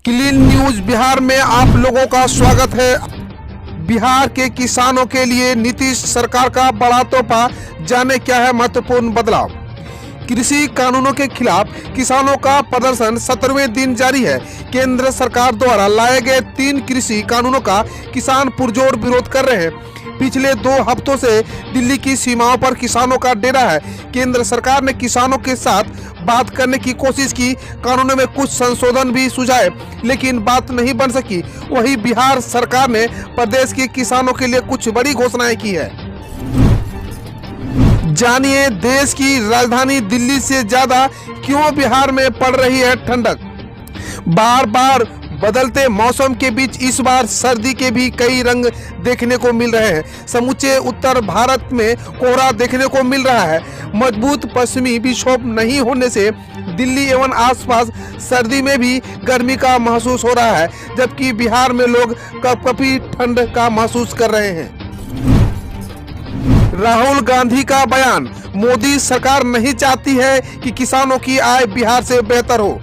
Clean news Bihar में आप लोगों का स्वागत है। बिहार के किसानों के लिए नीतीश सरकार का बड़ा तोहफा, जाने क्या है महत्वपूर्ण बदलाव। कृषि कानूनों के खिलाफ किसानों का प्रदर्शन 17वें दिन जारी है। केंद्र सरकार द्वारा लाए गए 3 कृषि कानूनों का किसान पुरजोर विरोध कर रहे हैं। पिछले 2 हफ्तों से दिल्ली की सीमाओं पर किसानों का डेरा है। केंद्र सरकार ने किसानों के साथ बात करने की कोशिश की, कानूनों में कुछ संशोधन भी सुझाए, लेकिन बात नहीं बन सकी। वहीं बिहार सरकार ने प्रदेश के किसानों के लिए कुछ बड़ी घोषणाएं की है। जानिए देश की राजधानी दिल्ली से ज्यादा क्यों बिहार में पड़ रही है ठंडक। बार बार बदलते मौसम के बीच इस बार सर्दी के भी कई रंग देखने को मिल रहे हैं। समूचे उत्तर भारत में कोहरा देखने को मिल रहा है। मजबूत पश्चिमी विक्षोभ नहीं होने से दिल्ली एवं आसपास सर्दी में भी गर्मी का महसूस हो रहा है, जबकि बिहार में लोग कपकपी ठंड का महसूस कर रहे हैं। राहुल गांधी का बयान, मोदी सरकार नहीं चाहती है कि किसानों की आय बिहार से बेहतर हो।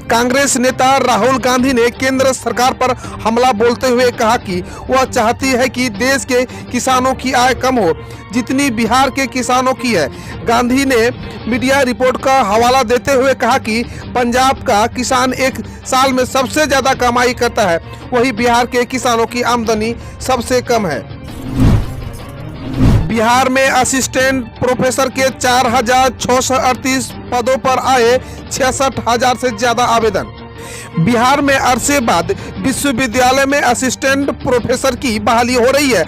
कांग्रेस नेता राहुल गांधी ने केंद्र सरकार पर हमला बोलते हुए कहा कि वह चाहती है कि देश के किसानों की आय कम हो जितनी बिहार के किसानों की है। गांधी ने मीडिया रिपोर्ट का हवाला देते हुए कहा कि पंजाब का किसान एक साल में सबसे ज्यादा कमाई करता है, वहीं बिहार के किसानों की आमदनी सबसे कम है। बिहार में असिस्टेंट प्रोफेसर के 4,638 पदों पर आए 66,000 से ज्यादा आवेदन। बिहार में अरसे बाद विश्वविद्यालय में असिस्टेंट प्रोफेसर की बहाली हो रही है।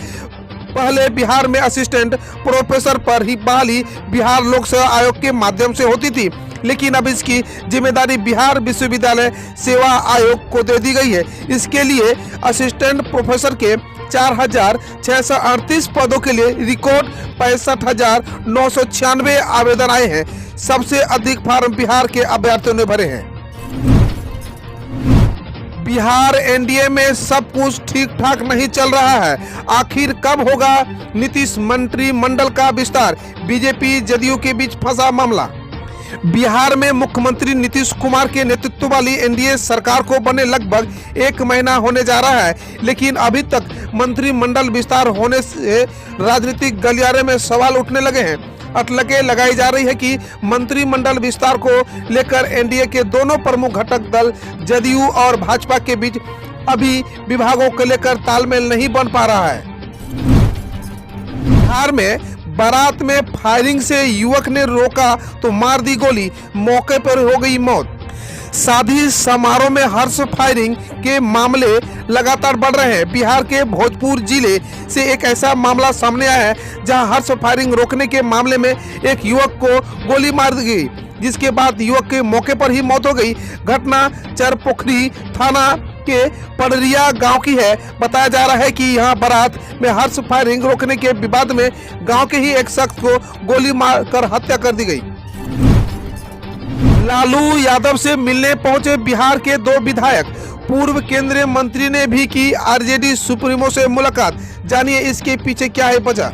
पहले बिहार में असिस्टेंट प्रोफेसर पर ही बहाली बिहार लोक सेवा आयोग के माध्यम से होती थी, लेकिन अब इसकी जिम्मेदारी बिहार विश्वविद्यालय सेवा आयोग को दे दी गई है। इसके लिए असिस्टेंट प्रोफेसर के 4,638 पदों के लिए रिकॉर्ड 65,996 आवेदन आए हैं। सबसे अधिक फॉर्म बिहार के अभ्यर्थियों ने भरे हैं। बिहार एनडीए में सब कुछ ठीक ठाक नहीं चल रहा है। आखिर कब होगा नीतीश मंत्रिमंडल का विस्तार। बीजेपी जदयू के बीच फंसा मामला। बिहार में मुख्यमंत्री नीतीश कुमार के नेतृत्व वाली एनडीए सरकार को बने लगभग 1 महीना होने जा रहा है, लेकिन अभी तक मंत्रिमंडल विस्तार होने से राजनीतिक गलियारे में सवाल उठने लगे हैं। अटकलें लगाई जा रही है कि मंत्रिमंडल विस्तार को लेकर एनडीए के दोनों प्रमुख घटक दल जदयू और भाजपा के बीच अभी विभागों को लेकर तालमेल नहीं बन पा रहा है। बिहार में बारात में फायरिंग से युवक ने रोका तो मार दी गोली, मौके पर हो गई मौत। शादी समारोह में हर्ष फायरिंग के मामले लगातार बढ़ रहे हैं। बिहार के भोजपुर जिले से एक ऐसा मामला सामने आया है जहां हर्ष फायरिंग रोकने के मामले में एक युवक को गोली मार दी गई, जिसके बाद युवक के मौके पर ही मौत हो गई। घटना चरपोखरी थाना के पड़रिया गांव की है। बताया जा रहा है कि यहां बारात में हर्ष फायरिंग रोकने के विवाद में गांव के ही एक शख्स को गोली मारकर हत्या कर दी गई। लालू यादव से मिलने पहुंचे बिहार के 2 विधायक। पूर्व केंद्रीय मंत्री ने भी की आरजेडी सुप्रीमो से मुलाकात। जानिए इसके पीछे क्या है वजह।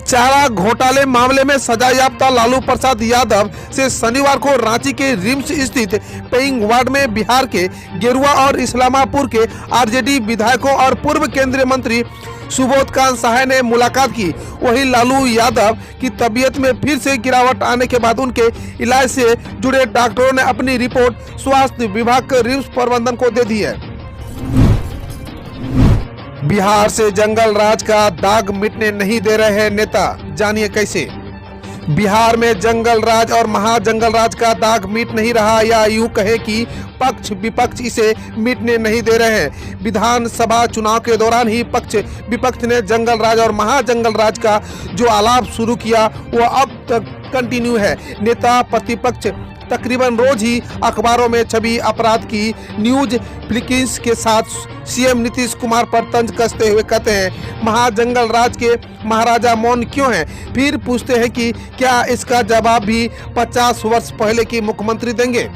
चारा घोटाले मामले में सजायाफ्ता लालू प्रसाद यादव से शनिवार को रांची के रिम्स स्थित पेइंग वार्ड में बिहार के गेरुआ और इस्लामापुर के आरजेडी विधायकों और पूर्व केंद्रीय मंत्री सुबोध कांत सहाय ने मुलाकात की। वहीं लालू यादव की तबीयत में फिर से गिरावट आने के बाद उनके इलाज से जुड़े डॉक्टरों ने अपनी रिपोर्ट स्वास्थ्य विभाग के रिम्स प्रबंधन को दे दी है। बिहार से जंगल राज का दाग मिटने नहीं दे रहे हैं नेता, जानिए कैसे। बिहार में जंगल राज और महाजंगल राज का दाग मिट नहीं रहा, या यूं कहे कि पक्ष विपक्ष इसे मिटने नहीं दे रहे हैं। विधानसभा चुनाव के दौरान ही पक्ष विपक्ष ने जंगल राज और महाजंगल राज का जो आलाप शुरू किया वो अब तक कंटिन्यू है। नेता प्रतिपक्ष तकरीबन रोज ही अखबारों में छवि अपराध की न्यूज क्लिपिंग्स के साथ सीएम नीतीश कुमार पर तंज कसते हुए कहते हैं महाजंगल राज के महाराजा मौन क्यों हैं। फिर पूछते हैं कि क्या इसका जवाब भी 50 वर्ष पहले की मुख्यमंत्री देंगे।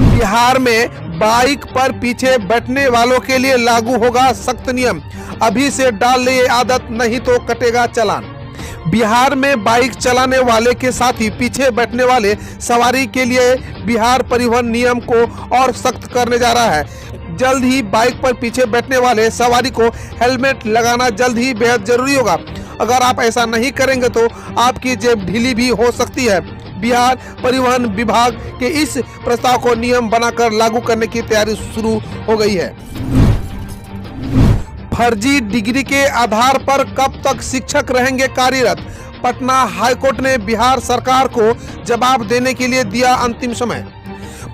बिहार में बाइक पर पीछे बैठने वालों के लिए लागू होगा सख्त नियम। अभी से डाल ले आदत, नहीं तो कटेगा चालान। बिहार में बाइक चलाने वाले के साथ ही पीछे बैठने वाले सवारी के लिए बिहार परिवहन नियम को और सख्त करने जा रहा है। जल्द ही बाइक पर पीछे बैठने वाले सवारी को हेलमेट लगाना जल्द ही बेहद जरूरी होगा। अगर आप ऐसा नहीं करेंगे तो आपकी जेब ढीली भी हो सकती है। बिहार परिवहन विभाग के इस प्रस्ताव को नियम बनाकर लागू करने की तैयारी शुरू हो गई है। फर्जी डिग्री के आधार पर कब तक शिक्षक रहेंगे कार्यरत? पटना हाईकोर्ट ने बिहार सरकार को जवाब देने के लिए दिया अंतिम समय।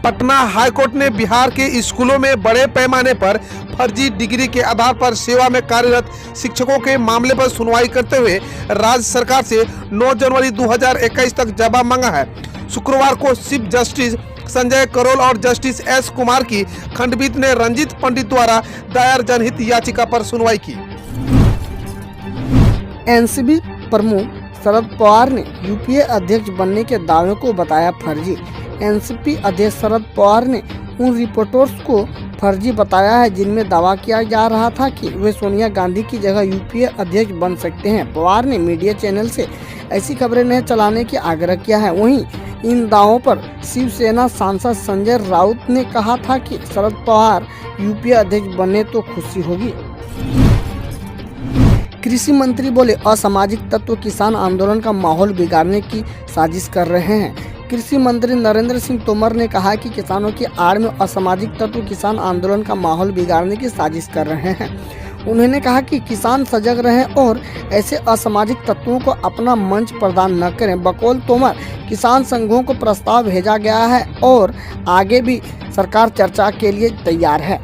पटना हाईकोर्ट ने बिहार के स्कूलों में बड़े पैमाने पर फर्जी डिग्री के आधार पर सेवा में कार्यरत शिक्षकों के मामले पर सुनवाई करते हुए राज्य सरकार से 9 जनवरी 2021 तक जवाब मांगा है। शुक्रवार को चीफ जस्टिस संजय करोल और जस्टिस एस कुमार की खंडपीठ ने रंजीत पंडित द्वारा दायर जनहित याचिका पर सुनवाई की। एनसीपी प्रमुख शरद पवार ने यूपीए अध्यक्ष बनने के दावे को बताया फर्जी। एनसीपी अध्यक्ष शरद पवार ने उन रिपोर्टर्स को फर्जी बताया है जिनमें दावा किया जा रहा था कि वे सोनिया गांधी की जगह यूपीए अध्यक्ष बन सकते हैं। पवार ने मीडिया चैनल से ऐसी खबरें न चलाने की आग्रह किया है। वहीं इन दावों पर शिवसेना सांसद संजय राउत ने कहा था कि शरद पवार यूपीए अध्यक्ष बनने तो खुशी होगी। कृषि मंत्री बोले असामाजिक तत्व किसान आंदोलन का माहौल बिगाड़ने की साजिश कर रहे हैं। कृषि मंत्री नरेंद्र सिंह तोमर ने कहा कि किसानों की आड़ में असामाजिक तत्व किसान आंदोलन का माहौल बिगाड़ने की साजिश कर रहे हैं। उन्होंने कहा कि किसान सजग रहें और ऐसे असामाजिक तत्वों को अपना मंच प्रदान न करें। बकौल तोमर किसान संघों को प्रस्ताव भेजा गया है और आगे भी सरकार चर्चा के लिए तैयार है।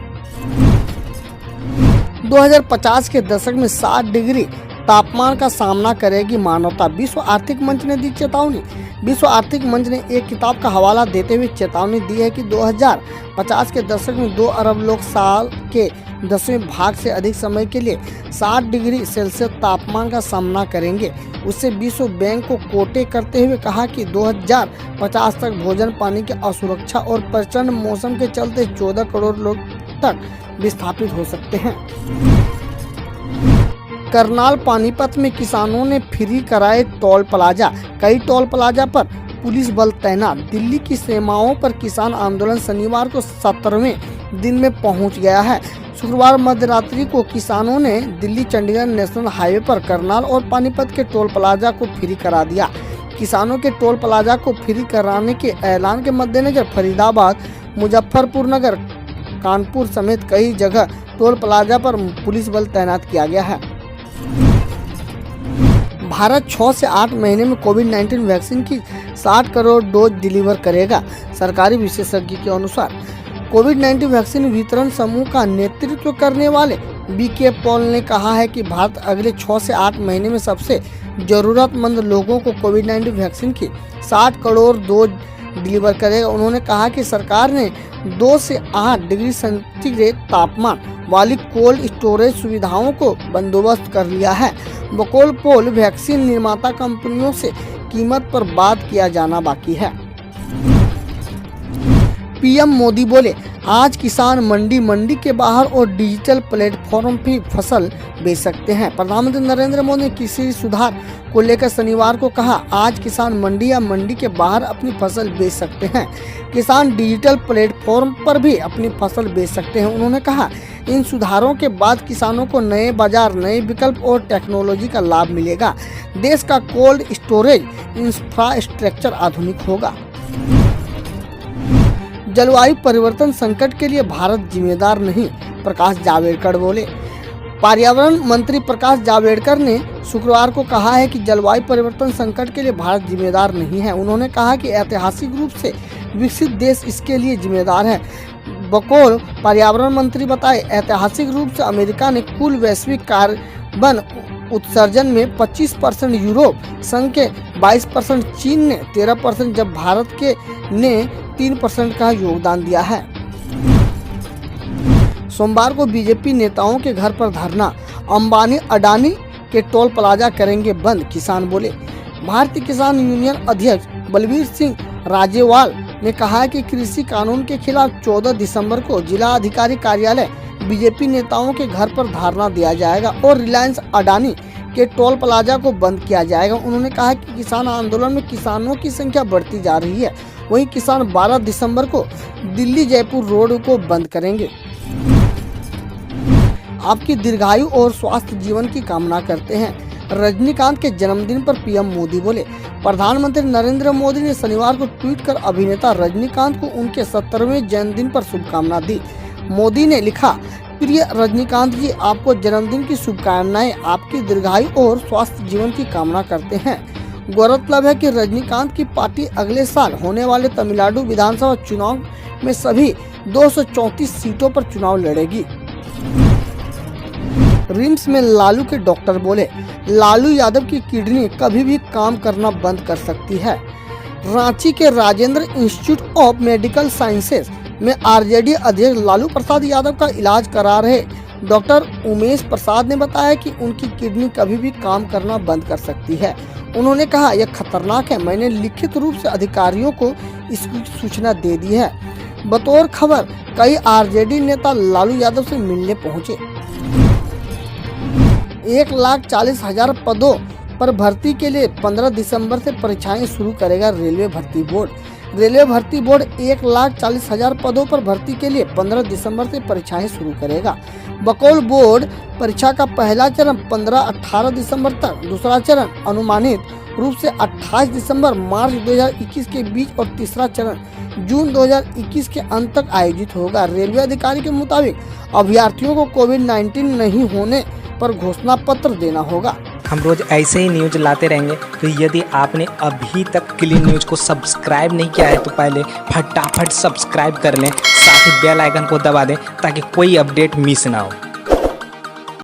2050 के दशक में 60 डिग्री तापमान का सामना करेगी मानवता, विश्व आर्थिक मंच ने दी चेतावनी। विश्व आर्थिक मंच ने एक किताब का हवाला देते हुए चेतावनी दी है कि 2050 के दशक में 2 अरब लोग साल के 10वें भाग से अधिक समय के लिए 60 डिग्री सेल्सियस तापमान का सामना करेंगे। उससे विश्व बैंक को कोटे करते हुए कहा कि 2050 तक भोजन पानी की असुरक्षा और प्रचंड मौसम के चलते 14 करोड़ लोग तक विस्थापित हो सकते हैं। करनाल पानीपत में किसानों ने फ्री कराए टोल प्लाजा, कई टोल प्लाजा पर पुलिस बल तैनात। दिल्ली की सीमाओं पर किसान आंदोलन शनिवार को 17वें दिन में पहुंच गया है। शुक्रवार मध्यरात्रि को किसानों ने दिल्ली चंडीगढ़ नेशनल हाईवे पर करनाल और पानीपत के टोल प्लाजा को फ्री करा दिया। किसानों के टोल प्लाजा को फ्री कराने के ऐलान के मद्देनजर फरीदाबाद, मुजफ्फरपुर नगर, कानपुर समेत कई जगह टोल प्लाजा पर पुलिस बल तैनात किया गया है। भारत 6 से 8 महीने में कोविड-19 वैक्सीन की 60 करोड़ डोज डिलीवर करेगा। सरकारी विशेषज्ञ के अनुसार कोविड-19 वैक्सीन वितरण समूह का नेतृत्व करने वाले बीके पॉल ने कहा है कि भारत अगले 6 से 8 महीने में सबसे जरूरतमंद लोगों को कोविड-19 वैक्सीन की 60 करोड़ डोज डिलीवर करेगा। उन्होंने कहा कि सरकार ने 2 से 8 डिग्री सेंटीग्रेड तापमान वाली कोल्ड स्टोरेज सुविधाओं को बंदोबस्त कर लिया है। बकौल पॉल वैक्सीन निर्माता कंपनियों से कीमत पर बात किया जाना बाकी है। पीएम मोदी बोले आज किसान मंडी के बाहर और डिजिटल प्लेटफॉर्म पर फसल बेच सकते हैं। प्रधानमंत्री नरेंद्र मोदी ने कृषि सुधार को लेकर शनिवार को कहा आज किसान मंडी या मंडी के बाहर अपनी फसल बेच सकते हैं। किसान डिजिटल प्लेटफॉर्म पर भी अपनी फसल बेच सकते हैं। उन्होंने कहा इन सुधारों के बाद किसानों को नए बाजार, नए विकल्प और टेक्नोलॉजी का लाभ मिलेगा। देश का कोल्ड स्टोरेज इंफ्रास्ट्रक्चर आधुनिक होगा। जलवायु परिवर्तन संकट के लिए भारत जिम्मेदार नहीं, प्रकाश जावड़ेकर बोले। पर्यावरण मंत्री प्रकाश जावड़ेकर ने शुक्रवार को कहा है कि जलवायु परिवर्तन संकट के लिए भारत जिम्मेदार नहीं है। उन्होंने कहा कि ऐतिहासिक रूप से विकसित देश इसके लिए जिम्मेदार है। बकौल पर्यावरण मंत्री बताए ऐतिहासिक रूप से अमेरिका ने कुल वैश्विक कार्बन उत्सर्जन में 25%, यूरोप संघ के 22%, चीन ने 13%, जब भारत के ने 3% का योगदान दिया है। सोमवार को बीजेपी नेताओं के घर पर धरना, अंबानी अडानी के टोल प्लाजा करेंगे बंद, किसान बोले। भारतीय किसान यूनियन अध्यक्ष बलबीर सिंह राजेवाल ने कहा है कि कृषि कानून के खिलाफ 14 दिसंबर को जिला अधिकारी कार्यालय बीजेपी नेताओं के घर पर धरना दिया जाएगा और रिलायंस अडानी के टोल प्लाजा को बंद किया जाएगा। उन्होंने कहा कि किसान आंदोलन में किसानों की संख्या बढ़ती जा रही है। वहीं किसान 12 दिसंबर को दिल्ली जयपुर रोड को बंद करेंगे। आपकी दीर्घायु और स्वास्थ्य जीवन की कामना करते हैं। रजनीकांत के जन्मदिन पर पीएम मोदी बोले। प्रधानमंत्री नरेंद्र मोदी ने शनिवार को ट्वीट कर अभिनेता रजनीकांत को उनके 70वें जन्मदिन पर शुभकामना दी। मोदी ने लिखा, प्रिय रजनीकांत जी, आपको जन्मदिन की शुभकामनाएं। आपकी दीर्घायु और स्वास्थ्य जीवन की कामना करते हैं। गौरतलब है कि रजनीकांत की पार्टी अगले साल होने वाले तमिलनाडु विधानसभा चुनाव में सभी 234 सीटों पर चुनाव लड़ेगी। रिम्स में लालू के डॉक्टर बोले, लालू यादव की किडनी कभी भी काम करना बंद कर सकती है। रांची के Rajendra institute of medical sciences में आरजेडी अध्यक्ष लालू प्रसाद यादव का इलाज करा रहे डॉक्टर उमेश प्रसाद ने बताया कि उनकी किडनी कभी भी काम करना बंद कर सकती है। उन्होंने कहा, यह खतरनाक है। मैंने लिखित रूप से अधिकारियों को इसकी सूचना दे दी है। बतौर खबर कई आरजेडी नेता लालू यादव से मिलने पहुंचे। 1,40,000 पदों पर भर्ती के लिए 15 दिसंबर से परीक्षाएं शुरू करेगा रेलवे भर्ती बोर्ड। रेलवे भर्ती बोर्ड 1,40,000 पदों पर भर्ती के लिए 15 दिसंबर से परीक्षाएं शुरू करेगा। बकौल बोर्ड परीक्षा का पहला चरण 15-18 दिसंबर तक, दूसरा चरण अनुमानित रूप से 28 दिसंबर मार्च 2021 के बीच और तीसरा चरण जून 2021 के अंत तक आयोजित होगा। रेलवे अधिकारी के मुताबिक अभ्यर्थियों को कोविड-19 नहीं होने पर घोषणा पत्र देना होगा। हम रोज ऐसे ही न्यूज लाते रहेंगे, तो यदि आपने अभी तक क्लीन न्यूज को सब्सक्राइब नहीं किया है तो पहले फटाफट सब्सक्राइब कर लें, साथ ही बेल आइकन को दबा दें ताकि कोई अपडेट मिस ना हो।